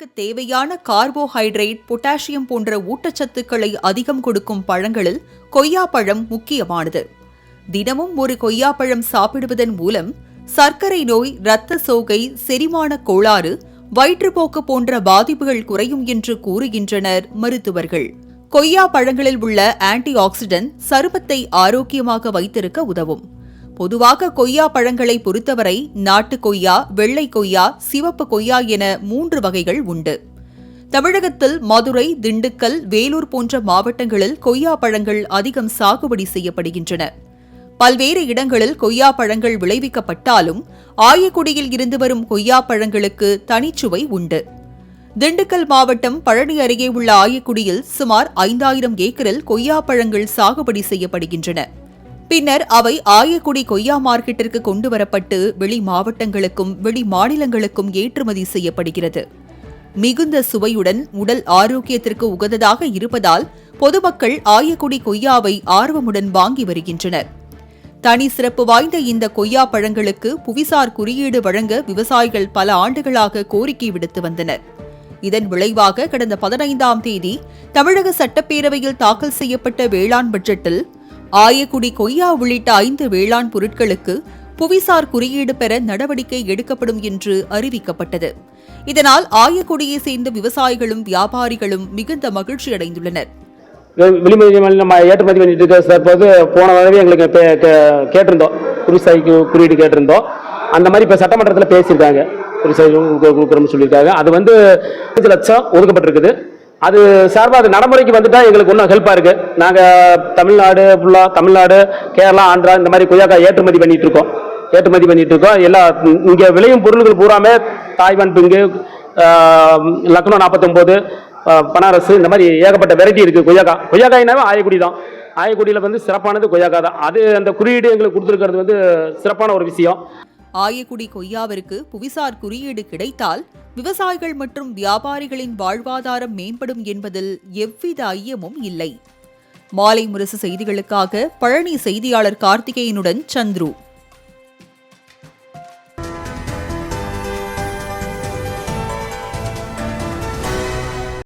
உடலுக்கு தேவையான carbohydrate, potassium போன்ற ஊட்டச்சத்துக்களை அதிகம் கொடுக்கும் பழங்களில் கொய்யாப்பழம் முக்கியமானது. தினமும் ஒரு கொய்யாப்பழம் சாப்பிடுவதன் மூலம் சர்க்கரை நோய், இரத்த சோகை, செரிமான கோளாறு, வயிற்றுப்போக்கு போன்ற பாதிப்புகள் குறையும் என்று கூறுகின்றனர் மருத்துவர்கள். கொய்யா பழங்களில் உள்ள ஆன்டி ஆக்சிடென்ட் சருமத்தை ஆரோக்கியமாக வைத்திருக்க உதவும். பொதுவாக கொய்யா பழங்களை பொறுத்தவரை நாட்டு கொய்யா, வெள்ளை கொய்யா, சிவப்பு கொய்யா என 3 வகைகள் உண்டு. தமிழகத்தில் மதுரை, திண்டுக்கல், வேலூர் போன்ற மாவட்டங்களில் கொய்யா பழங்கள் அதிகம் சாகுபடி செய்யப்படுகின்றன. பல்வேறு இடங்களில் கொய்யா பழங்கள் விளைவிக்கப்பட்டாலும் ஆயக்குடியில் இருந்து வரும் கொய்யா பழங்களுக்கு தனிச்சுவை உண்டு. திண்டுக்கல் மாவட்டம் பழனி அருகே உள்ள ஆயக்குடியில் சுமார் 5000 ஏக்கரில் கொய்யா பழங்கள் சாகுபடி செய்யப்படுகின்றன. பின்னர் அவை ஆயக்குடி கொய்யா மார்க்கெட்டிற்கு கொண்டுவரப்பட்டு வெளி மாவட்டங்களுக்கும் வெளி மாநிலங்களுக்கும் ஏற்றுமதி செய்யப்படுகிறது. மிகுந்த சுவையுடன் உடல் ஆரோக்கியத்திற்கு உகந்ததாக இருப்பதால் பொதுமக்கள் ஆயக்குடி கொய்யாவை ஆர்வமுடன் வாங்கி வருகின்றனர். தனி சிறப்பு வாய்ந்த இந்த கொய்யா பழங்களுக்கு புவிசார் குறியீடு வழங்க விவசாயிகள் பல ஆண்டுகளாக கோரிக்கை விடுத்து வந்தனர். இதன் விளைவாக கடந்த 15ஆம் தேதி தமிழக சட்டப்பேரவையில் தாக்கல் செய்யப்பட்ட வேளாண் பட்ஜெட்டில் ஆயக்குடி கொய்யா உள்ளிட்ட 5 வேளாண் பொருட்களுக்கு புவிசார் குறியீடு பெற நடவடிக்கை எடுக்கப்படும் என்று அறிவிக்கப்பட்டது. இதனால் ஆயக்குடியை சேர்ந்த விவசாயிகளும் வியாபாரிகளும் மிகுந்த மகிழ்ச்சி அடைந்துள்ளனர். நம்ம ஏற்றுமதி பண்ணிட்டு இருக்க போன தடவை எங்களுக்கு கேட்டிருந்தோம், புவிசாய்க்கு குறியீடு கேட்டிருந்தோம். அந்த மாதிரி இப்ப சட்டமன்றத்தில் பேசியிருக்காங்க, புவிசாய்க்கு சொல்லியிருக்காங்க. அது 5 லட்சம் ஒதுக்கப்பட்டிருக்குது. அது சார்பாக அது நடைமுறைக்கு வந்துட்டா எங்களுக்கு இன்னும் ஹெல்ப்பா இருக்கு. நாங்க தமிழ்நாடு, கேரளா, ஆந்திரா இந்த மாதிரி கொய்யாக்காய் ஏற்றுமதி பண்ணிட்டு இருக்கோம். எல்லா இங்க விளையும் பொருள்கள் பூராமே தாய்வான் பிங்கு, லக்னோ 49, பனாரஸ் இந்த மாதிரி ஏகப்பட்ட வெரைட்டி இருக்கு. கொய்யாக்காய்னாவே ஆயக்குடி தான். ஆயக்குடியில சிறப்பானது கொய்யாக்காய் தான். அது அந்த குறியீடு எங்களுக்கு கொடுத்துருக்கிறது சிறப்பான ஒரு விஷயம். ஆயக்குடி கொய்யாவிற்கு புவிசார் குறியீடு கிடைத்தால் விவசாயிகள் மற்றும் வியாபாரிகளின் வாழ்வாதாரம் மேம்படும் என்பதில் எவ்வித ஐயமும் இல்லை. மாலை முரசு செய்திகளுக்காக பழனி செய்தியாளர் கார்த்திகேயனுடன் சந்துரு.